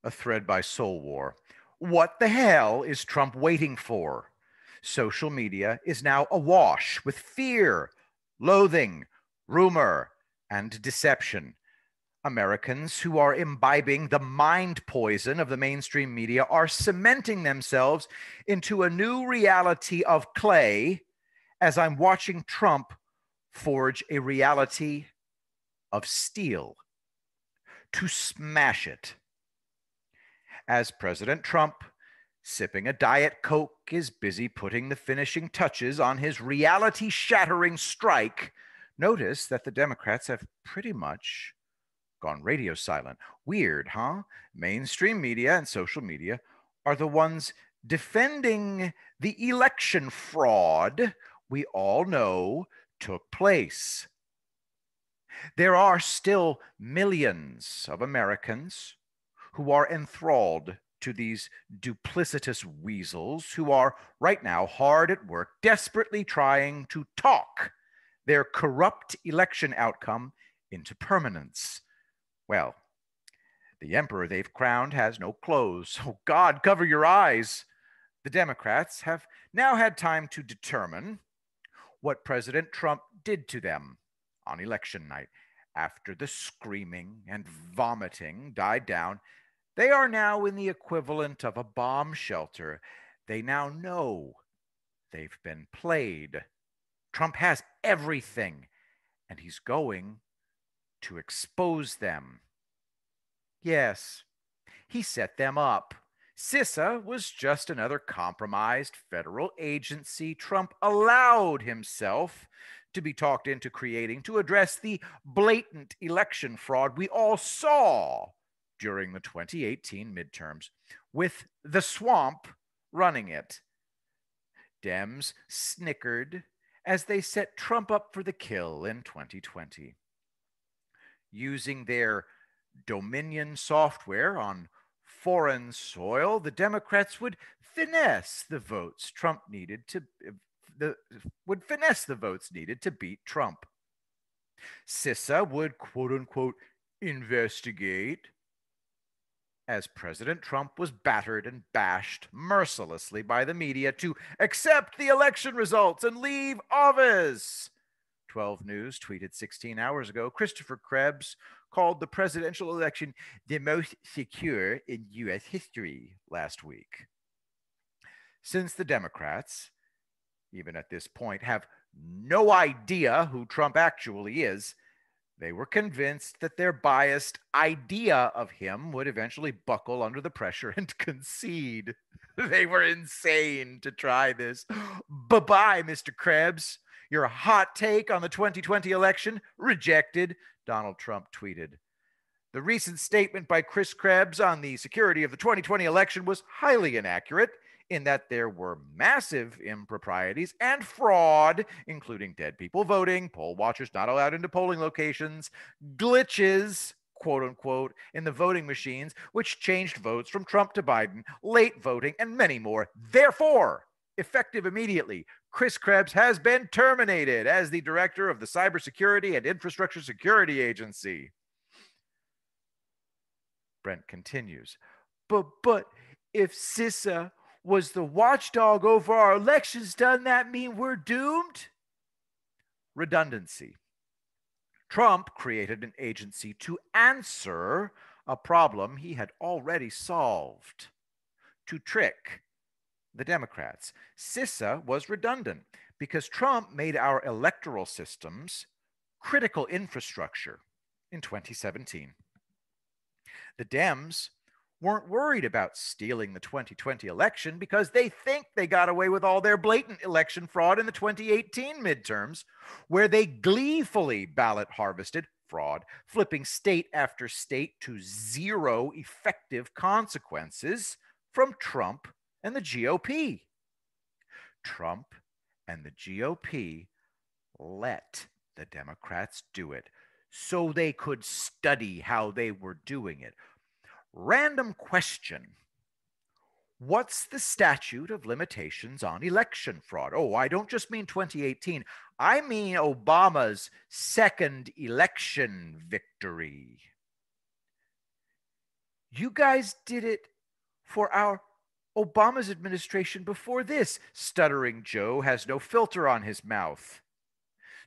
A thread by Soul War. What the hell is Trump waiting for? Social media is now awash with fear, loathing, rumor, and deception. Americans who are imbibing the mind poison of the mainstream media are cementing themselves into a new reality of clay as I'm watching Trump forge a reality of steel to smash it. As President Trump, sipping a Diet Coke, is busy putting the finishing touches on his reality shattering strike, notice that the Democrats have pretty much gone radio silent. Weird, huh? Mainstream media and social media are the ones defending the election fraud we all know took place. There are still millions of Americans who are enthralled to these duplicitous weasels who are right now hard at work, desperately trying to talk their corrupt election outcome into permanence. Well, the emperor they've crowned has no clothes. Oh, God, cover your eyes. The Democrats have now had time to determine what President Trump did to them on election night. After the screaming and vomiting died down, they are now in the equivalent of a bomb shelter. They now know they've been played. Trump has everything, and he's going to expose them. Yes, he set them up. CISA was just another compromised federal agency Trump allowed himself to be talked into creating to address the blatant election fraud we all saw during the 2018 midterms, with the swamp running it. Dems snickered as they set Trump up for the kill in 2020. Using their Dominion software on foreign soil, the Democrats would finesse the votes Trump needed to beat Trump. CISA would quote unquote investigate as President Trump was battered and bashed mercilessly by the media to accept the election results and leave office. 12 News tweeted 16 hours ago Christopher Krebs called the presidential election the most secure in U.S. history last week. Since the Democrats, even at this point, have no idea who Trump actually is, they were convinced that their biased idea of him would eventually buckle under the pressure and concede. They were insane to try this. Bye-bye, Mr. Krebs. Your hot take on the 2020 election rejected, Donald Trump tweeted. The recent statement by Chris Krebs on the security of the 2020 election was highly inaccurate in that there were massive improprieties and fraud, including dead people voting, poll watchers not allowed into polling locations, glitches, quote unquote, in the voting machines, which changed votes from Trump to Biden, late voting, and many more. Therefore, effective immediately, Chris Krebs has been terminated as the director of the Cybersecurity and Infrastructure Security Agency. Brent continues. But if CISA was the watchdog over our elections, doesn't that mean we're doomed? Redundancy. Trump created an agency to answer a problem he had already solved, to trick the Democrats. CISA was redundant because Trump made our electoral systems critical infrastructure in 2017. The Dems weren't worried about stealing the 2020 election because they think they got away with all their blatant election fraud in the 2018 midterms, where they gleefully ballot harvested fraud, flipping state after state to zero effective consequences from Trump and the GOP. Trump and the GOP let the Democrats do it so they could study how they were doing it. Random question. What's the statute of limitations on election fraud? Oh, I don't just mean 2018. I mean Obama's second election victory. You guys did it for our Obama's administration before this. Stuttering Joe has no filter on his mouth.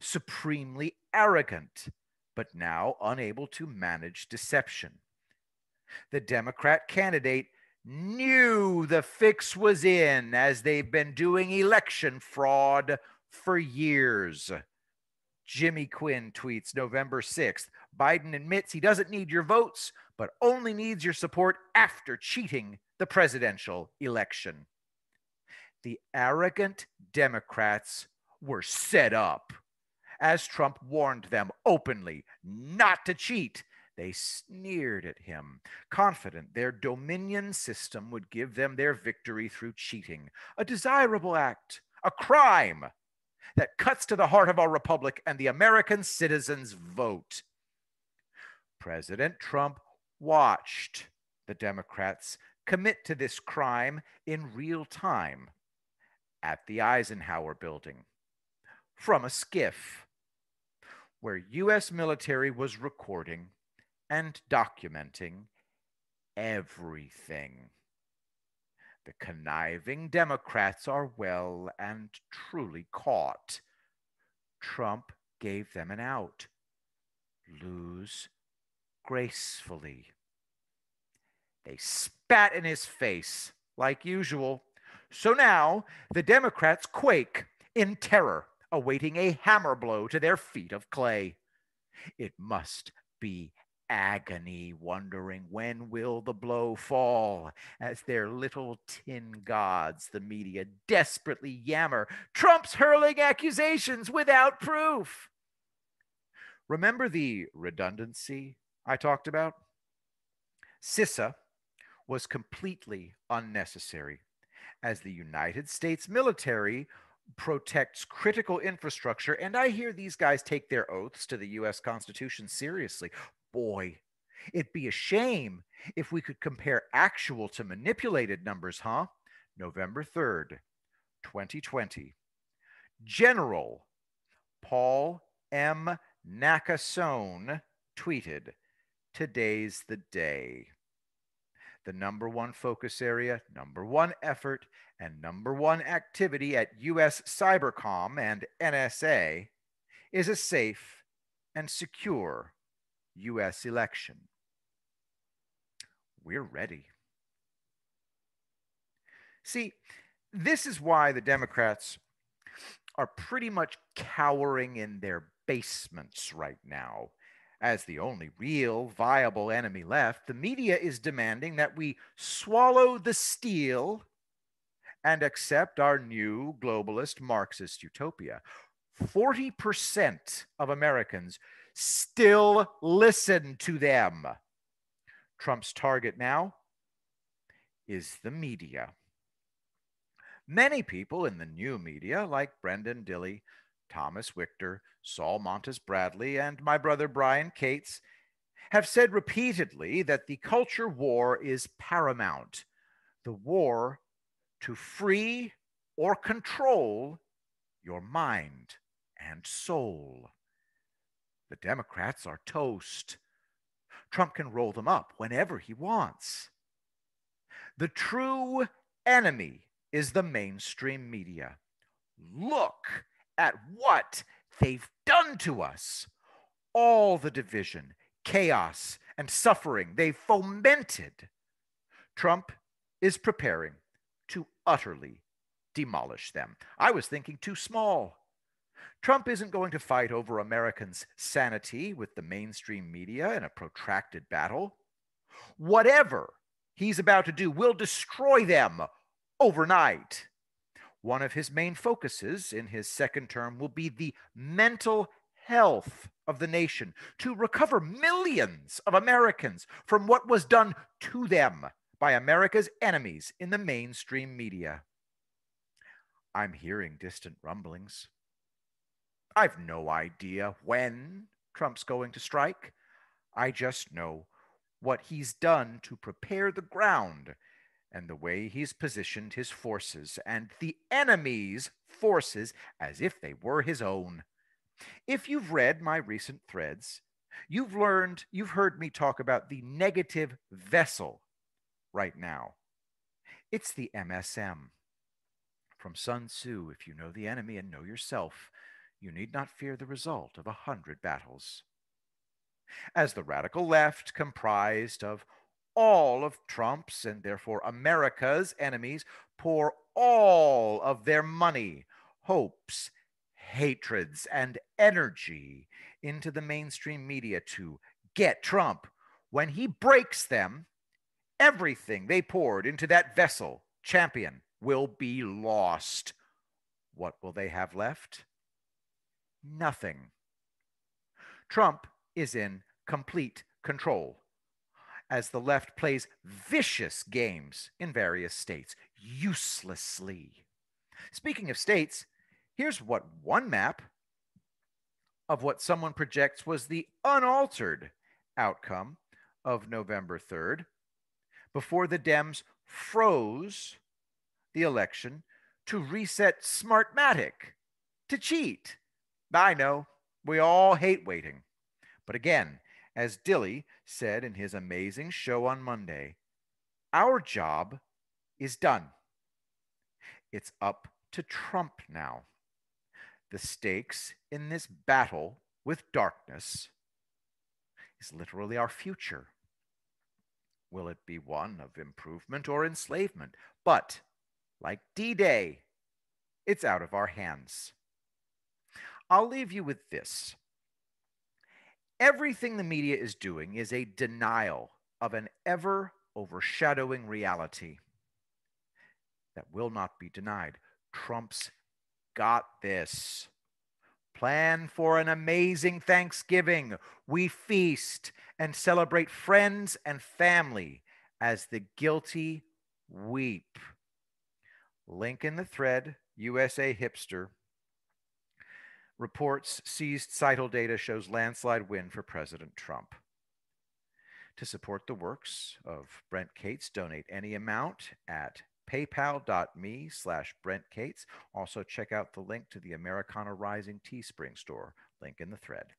Supremely arrogant, but now unable to manage deception. The Democrat candidate knew the fix was in, as they've been doing election fraud for years. Jimmy Quinn tweets November 6th, Biden admits he doesn't need your votes, but only needs your support after cheating the presidential election. The arrogant Democrats were set up. As Trump warned them openly not to cheat, they sneered at him, confident their dominion system would give them their victory through cheating, a desirable act, a crime that cuts to the heart of our republic and the American citizens' vote. President Trump watched the Democrats commit to this crime in real time at the Eisenhower Building from a skiff where U.S. military was recording and documenting everything. The conniving Democrats are well and truly caught. Trump gave them an out. Lose gracefully. They spat in his face, like usual. So now the Democrats quake in terror, awaiting a hammer blow to their feet of clay. It must be agony, wondering when will the blow fall, as their little tin gods, the media, desperately yammer, Trump's hurling accusations without proof. Remember the redundancy I talked about? CISA was completely unnecessary, as the United States military protects critical infrastructure, and I hear these guys take their oaths to the U.S. Constitution seriously. Boy, it'd be a shame if we could compare actual to manipulated numbers, huh? November 3rd, 2020. General Paul M. Nakasone tweeted, "Today's the day." The number one focus area, number one effort, and number one activity at U.S. Cybercom and NSA is a safe and secure U.S. election. We're ready. See, this is why the Democrats are pretty much cowering in their basements right now. As the only real viable enemy left, the media is demanding that we swallow the steel and accept our new globalist Marxist utopia. 40% of Americans still listen to them. Trump's target now is the media. Many people in the new media, like Brendan Dilley, Thomas Wichter, Saul Montes Bradley, and my brother Brian Cates, have said repeatedly that the culture war is paramount. The war to free or control your mind and soul. The Democrats are toast. Trump can roll them up whenever he wants. The true enemy is the mainstream media. Look at what they've done to us. All the division, chaos, and suffering they've fomented. Trump is preparing to utterly demolish them. I was thinking too small. Trump isn't going to fight over Americans' sanity with the mainstream media in a protracted battle. Whatever he's about to do will destroy them overnight. One of his main focuses in his second term will be the mental health of the nation, to recover millions of Americans from what was done to them by America's enemies in the mainstream media. I'm hearing distant rumblings. I've no idea when Trump's going to strike. I just know what he's done to prepare the ground and the way he's positioned his forces and the enemy's forces as if they were his own. If you've read my recent threads, You've heard me talk about the negative vessel right now. It's the MSM. From Sun Tzu, if you know the enemy and know yourself, you need not fear the result of 100 battles. As the radical left, comprised of all of Trump's and therefore America's enemies, pour all of their money, hopes, hatreds, and energy into the mainstream media to get Trump, when he breaks them, everything they poured into that vessel, champion, will be lost. What will they have left? Nothing. Trump is in complete control as the left plays vicious games in various states, uselessly. Speaking of states, here's what one map of what someone projects was the unaltered outcome of November 3rd, before the Dems froze the election to reset Smartmatic, to cheat. I know, we all hate waiting. But again, as Dilly said in his amazing show on Monday, our job is done. It's up to Trump now. The stakes in this battle with darkness is literally our future. Will it be one of improvement or enslavement? But, like D-Day, it's out of our hands. I'll leave you with this. Everything the media is doing is a denial of an ever overshadowing reality that will not be denied. Trump's got this. Plan for an amazing Thanksgiving. We feast and celebrate friends and family as the guilty weep. Link in the thread, USA Hipster. Reports seized Cital data shows landslide win for President Trump. To support the works of Brent Cates, donate any amount at paypal.me/Brent Cates. Also check out the link to the Americana Rising Teespring store, link in the thread.